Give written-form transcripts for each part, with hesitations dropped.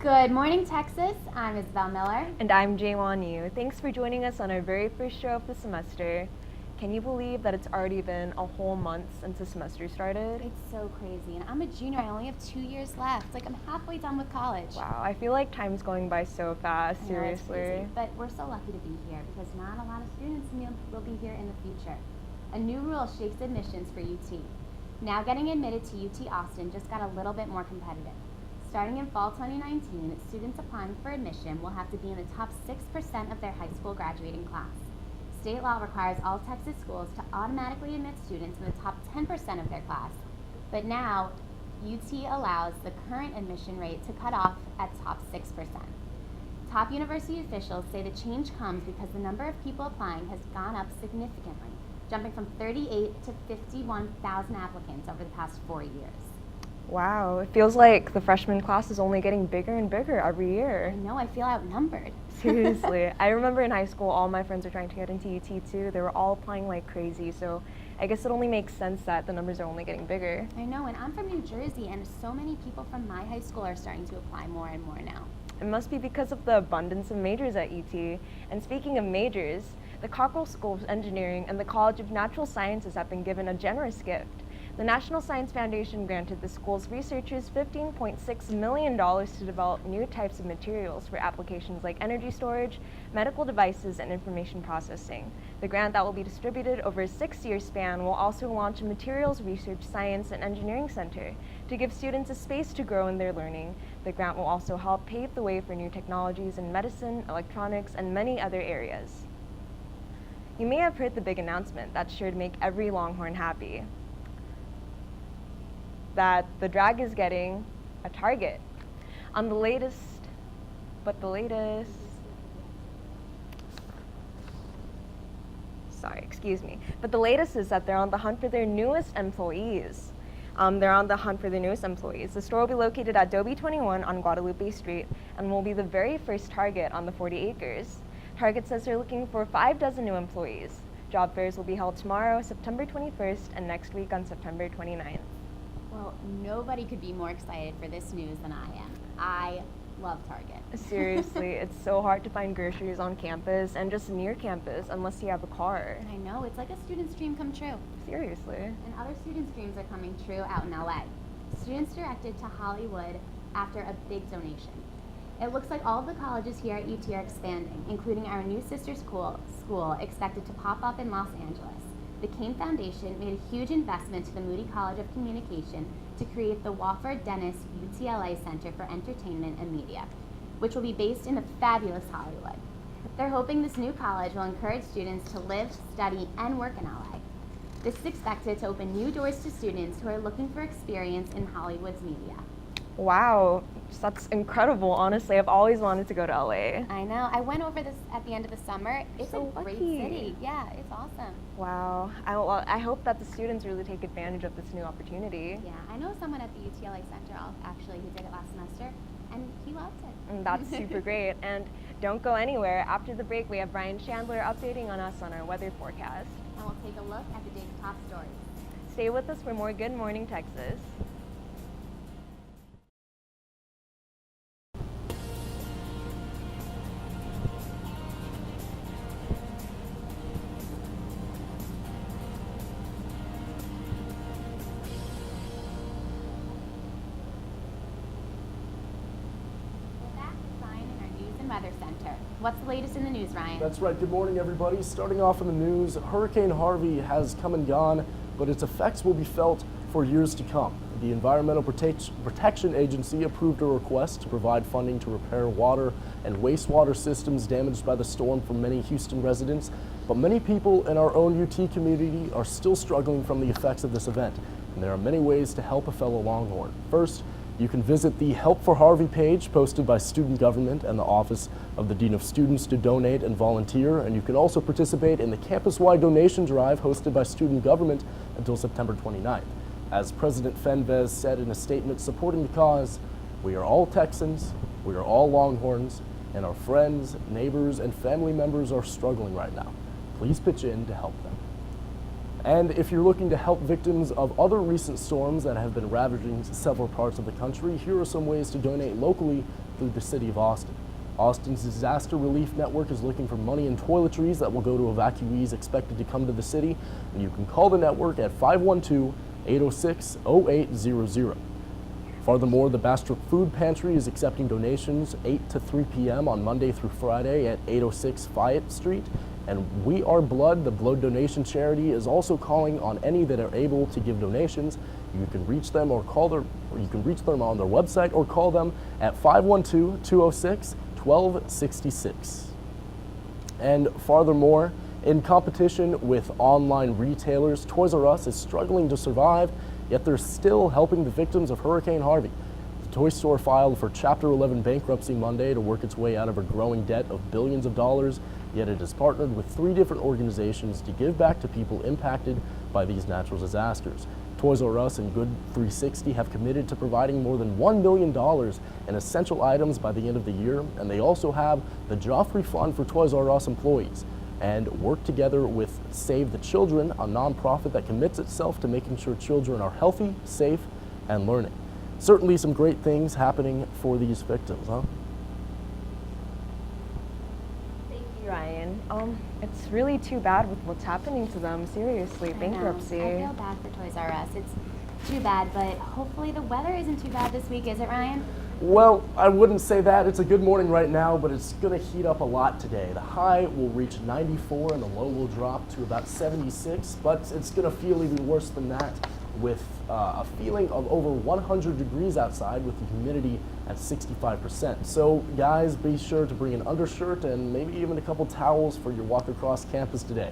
Good morning, Texas. I'm Isabel Miller. And I'm Jaewon Yu. Thanks for joining us on our very first show of the semester. Can you believe that it's already been a whole month since the semester started? It's so crazy. And I'm a junior. I only have 2 years left. Like, I'm halfway done with college. Wow, I feel like time's going by so fast, I know, seriously. it's crazy. But we're so lucky to be here because not a lot of students will be here in the future. A new rule shapes admissions for UT. Now getting admitted to UT Austin just got a little bit more competitive. Starting in fall 2019, students applying for admission will have to be in the top 6% of their high school graduating class. State law requires all Texas schools to automatically admit students in the top 10% of their class. But now, UT allows the current admission rate to cut off at top 6%. Top university officials say the change comes because the number of people applying has gone up significantly, jumping from 38 to 51,000 applicants over the past 4 years. Wow, it feels like the freshman class is only getting bigger and bigger every year. I know, I feel outnumbered. Seriously. I remember in high school, all my friends were trying to get into UT too. They were all applying like crazy, so I guess it only makes sense that the numbers are only getting bigger. I know, and I'm from New Jersey, and so many people from my high school are starting to apply more and more now. It must be because of the abundance of majors at UT. And speaking of majors, the Cockrell School of Engineering and the College of Natural Sciences have been given a generous gift. The National Science Foundation granted the school's researchers $15.6 million to develop new types of materials for applications like energy storage, medical devices, and information processing. The grant that will be distributed over a 6-year span will also launch a Materials Research Science and Engineering Center to give students a space to grow in their learning. The grant will also help pave the way for new technologies in medicine, electronics, and many other areas. You may have heard the big announcement that's sure to make every Longhorn happy, that the drag is getting a target. On the latest, but the latest is that they're on the hunt for their newest employees. The store will be located at Dobie 21 on Guadalupe Street and will be the very first Target on the 40 acres. Target says they're looking for 6 new employees. Job fairs will be held tomorrow, September 21st, and next week on September 29th. Well, nobody could be more excited for this news than I am. I love Target. Seriously, it's so hard to find groceries on campus and just near campus unless you have a car. I know, it's like a student's dream come true. Seriously. And other students' dreams are coming true out in LA. Students directed to Hollywood after a big donation. It looks like all of the colleges here at UT are expanding, including our new sister school expected to pop up in Los Angeles. The Cain Foundation made a huge investment to the Moody College of Communication to create the Wofford Dennis UTLA Center for Entertainment and Media, which will be based in the fabulous Hollywood. They're hoping this new college will encourage students to live, study, and work in LA. This is expected to open new doors to students who are looking for experience in Hollywood's media. Wow, that's incredible. Honestly, I've always wanted to go to LA. I know. I went over this at the end of the summer. It's so a great lucky. city. Yeah, it's awesome. Wow. I hope that the students really take advantage of this new opportunity. Yeah, I know someone at the UTLA Center actually who did it last semester, and he loved it. And that's super great. And don't go anywhere. After the break, we have Brian Chandler updating on us on our weather forecast. And we'll take a look at the day's top stories. Stay with us for more Good Morning Texas. Weather Center. What's the latest in the news, Ryan? That's right. Good morning, everybody. Starting off in the news, Hurricane Harvey has come and gone, but its effects will be felt for years to come. The Environmental Protection Agency approved a request to provide funding to repair water and wastewater systems damaged by the storm for many Houston residents, but many people in our own UT community are still struggling from the effects of this event, and there are many ways to help a fellow Longhorn. First, you can visit the Help for Harvey page posted by Student Government and the Office of the Dean of Students to donate and volunteer, and you can also participate in the campus-wide donation drive hosted by Student Government until September 29th. As President Fenves said in a statement supporting the cause, we are all Texans, we are all Longhorns, and our friends, neighbors, and family members are struggling right now. Please pitch in to help them. And if you're looking to help victims of other recent storms that have been ravaging several parts of the country, here are some ways to donate locally through the City of Austin. Austin's Disaster Relief Network is looking for money and toiletries that will go to evacuees expected to come to the city, and you can call the network at 512-806-0800. Furthermore, the Bastrop Food Pantry is accepting donations 8 to 3 p.m. on Monday through Friday at 806 Fayette Street. And We Are Blood, the blood donation charity, is also calling on any that are able to give donations. You can reach them on their website or call them at 512-206-1266. And furthermore, in competition with online retailers, Toys R Us is struggling to survive, yet they're still helping the victims of Hurricane Harvey. The toy store filed for Chapter 11 bankruptcy Monday to work its way out of a growing debt of billions of dollars, yet it has partnered with 3 different organizations to give back to people impacted by these natural disasters. Toys R Us and Good 360 have committed to providing more than $1 million in essential items by the end of the year, and they also have the Joffrey Fund for Toys R Us employees, and work together with Save the Children, a nonprofit that commits itself to making sure children are healthy, safe, and learning. Certainly some great things happening for these victims, huh? Ryan, it's really too bad with what's happening to them. Seriously, bankruptcy. I feel bad for Toys R Us. It's too bad, but hopefully the weather isn't too bad this week, is it, Ryan? Well, I wouldn't say that. It's a good morning right now, but it's going to heat up a lot today. The high will reach 94 and the low will drop to about 76, but it's going to feel even worse than that with a feeling of over 100 degrees outside with the humidity at 65%. So guys, be sure to bring an undershirt and maybe even a couple towels for your walk across campus today.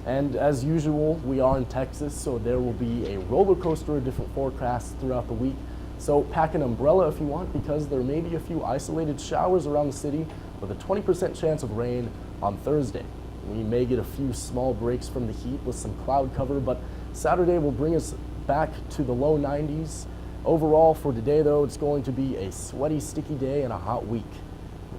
And as usual, we are in Texas, so there will be a roller coaster of different forecasts throughout the week. So pack an umbrella if you want, because there may be a few isolated showers around the city with a 20% chance of rain on Thursday. We may get a few small breaks from the heat with some cloud cover, but Saturday will bring us back to the low 90s. Overall for today though, it's going to be a sweaty, sticky day and a hot week.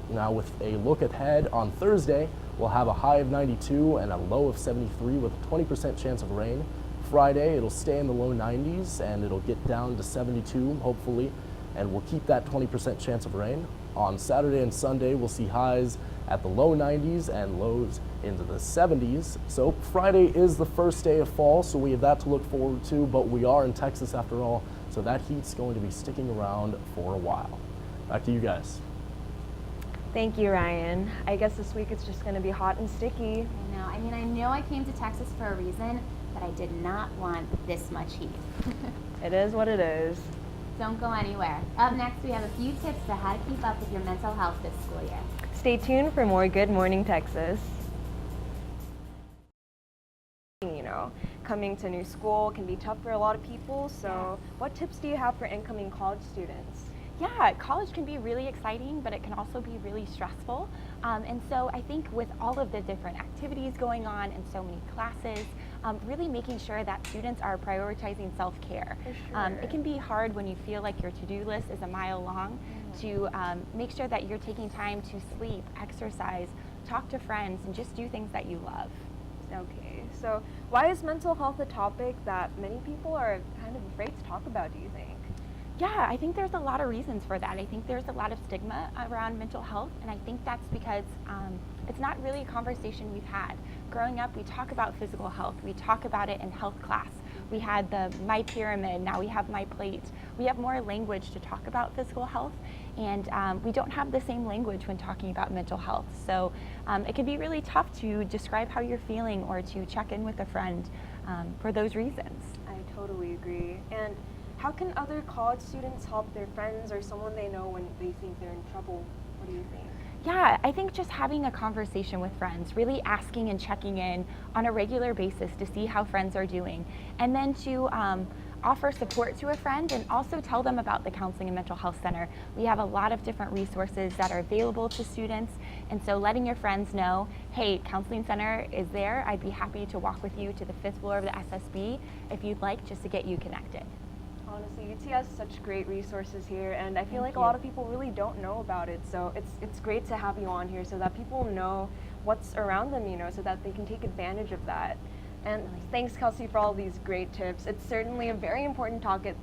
Now with a look ahead, on Thursday, we'll have a high of 92 and a low of 73 with a 20% chance of rain. Friday, it'll stay in the low 90s and it'll get down to 72, hopefully, and we'll keep that 20% chance of rain. On Saturday and Sunday, we'll see highs at the low 90s and lows into the 70s. So Friday is the first day of fall, so we have that to look forward to, but we are in Texas after all, so that heat's going to be sticking around for a while. Back to you guys. Thank you, Ryan. I guess this week it's just going to be hot and sticky. I know I came to Texas for a reason, but I did not want this much heat. It is what it is. Don't go anywhere. Up next, we have a few tips to how to keep up with your mental health this school year. Stay tuned for more Good Morning Texas. Coming to new school can be tough for a lot of people, so what tips do you have for incoming college students? Yeah, college can be really exciting, but it can also be really stressful. And so I think with all of the different activities going on and so many classes, really making sure that students are prioritizing self-care. It can be hard when you feel like your to-do list is a mile long to make sure that you're taking time to sleep, exercise, talk to friends, and just do things that you love. Okay, so why is mental health a topic that many people are kind of afraid to talk about, do you think? Yeah, I think there's a lot of reasons for that. I think there's a lot of stigma around mental health, and I think that's because it's not really a conversation we've had. Growing up, we talk about physical health. We talk about it in health class. We had the My Pyramid, now we have My Plate. We have more language to talk about physical health, and we don't have the same language when talking about mental health. So it can be really tough to describe how you're feeling or to check in with a friend for those reasons. I totally agree. And how can other college students help their friends or someone they know when they think they're in trouble? What do you think? Yeah, I think just having a conversation with friends, really asking and checking in on a regular basis to see how friends are doing, and then to offer support to a friend and also tell them about the Counseling and Mental Health Center. We have a lot of different resources that are available to students, and so letting your friends know, hey, Counseling Center is there. I'd be happy to walk with you to the 5th floor of the SSB if you'd like, just to get you connected. Honestly, UT has such great resources here, and I feel like a lot of people really don't know about it. So it's great to have you on here so that people know what's around them, so that they can take advantage of that. And thanks, Kelsey, for all these great tips. It's certainly a very important topic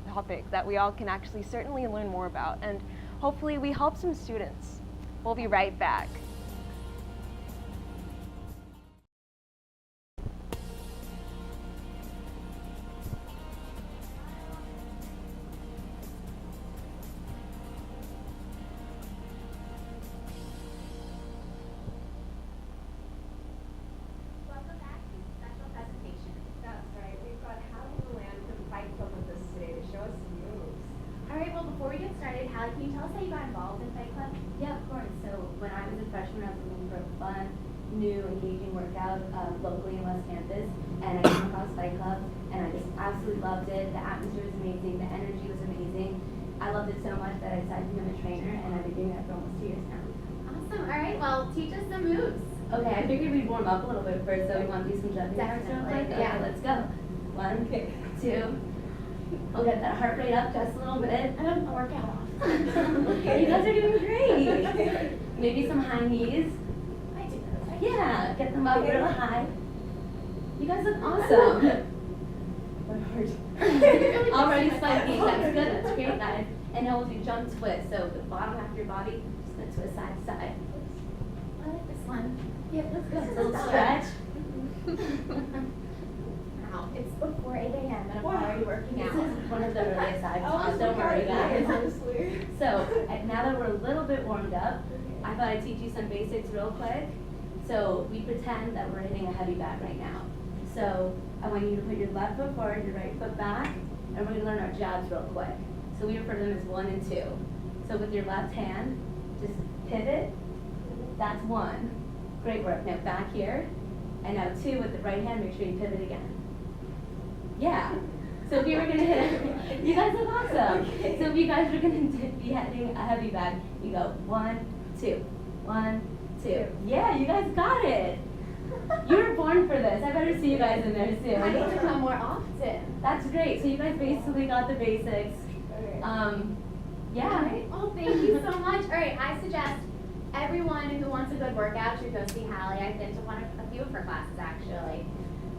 that we all can actually certainly learn more about, and hopefully we help some students. We'll be right back. Welcome back to the special presentation. That's right. We've got Hallie and Luann from Fight Club with us today to show us some moves. All right, well, before we get started, Hallie, can you tell us how you got involved in Fight Club? Yeah, of course. So when I was a freshman, I was looking for a fun, new, engaging workout locally in West Campus, and I came across Fight Club, and I just absolutely loved it. The atmosphere was amazing, the energy was amazing. I loved it so much that I decided to become a trainer, and I've been doing that for almost 2 years now. Awesome. All right, well, teach us some moves. Okay, I figured we'd warm up a little bit first, so we want to do some jumping jacks real quick. Okay, Yeah. let's go. 1, 2. We'll get that heart rate up just a little bit. I don't work out. You guys are doing great. Maybe some high knees. I do that. Yeah, get them up real high. You guys look awesome. My heart. Already spiking. That's good. That's great, guys. And now we'll do jump twist. So the bottom half of your body, just gonna twist side to side. I like this one. Yeah, let's go. Just a little stretch. Wow, it's before 8 a.m. and I'm Wow. already working This out. is one of the earliest I've I taught. was Don't worry, guys. honestly. So now that we're a little bit warmed up, I thought I'd teach you some basics real quick. So we pretend that we're hitting a heavy bag right now. So I want you to put your left foot forward, your right foot back, and we're gonna learn our jabs real quick. So we refer to them as 1 and 2. So with your left hand, just pivot. That's 1. Great work. Now back here. And now 2 with the right hand, make sure you pivot again. Yeah. So if you were gonna hit, you guys look awesome. Okay. So if you guys were gonna be hitting a heavy bag, you go 1, 2, 1, 2. Yeah, you guys got it. You were born for this. I better see you guys in there soon. I need to come more often. That's great. So you guys basically got the basics. Okay. Yeah. Oh, thank you so much. All right, I suggest everyone who wants a good workout should go see Hallie. I've been to a few of her classes actually.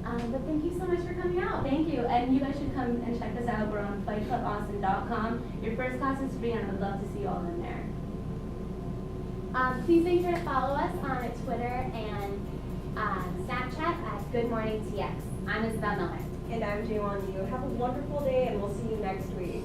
But thank you so much for coming out. Thank you. And you guys should come and check us out. We're on fightclubaustin.com. Your first class is free, and I would love to see you all in there. Please make sure to follow us on Twitter and Snapchat at Good Morning TX. I'm Isabel Miller. And I'm Jaywan Yu. Have a wonderful day, and we'll see you next week.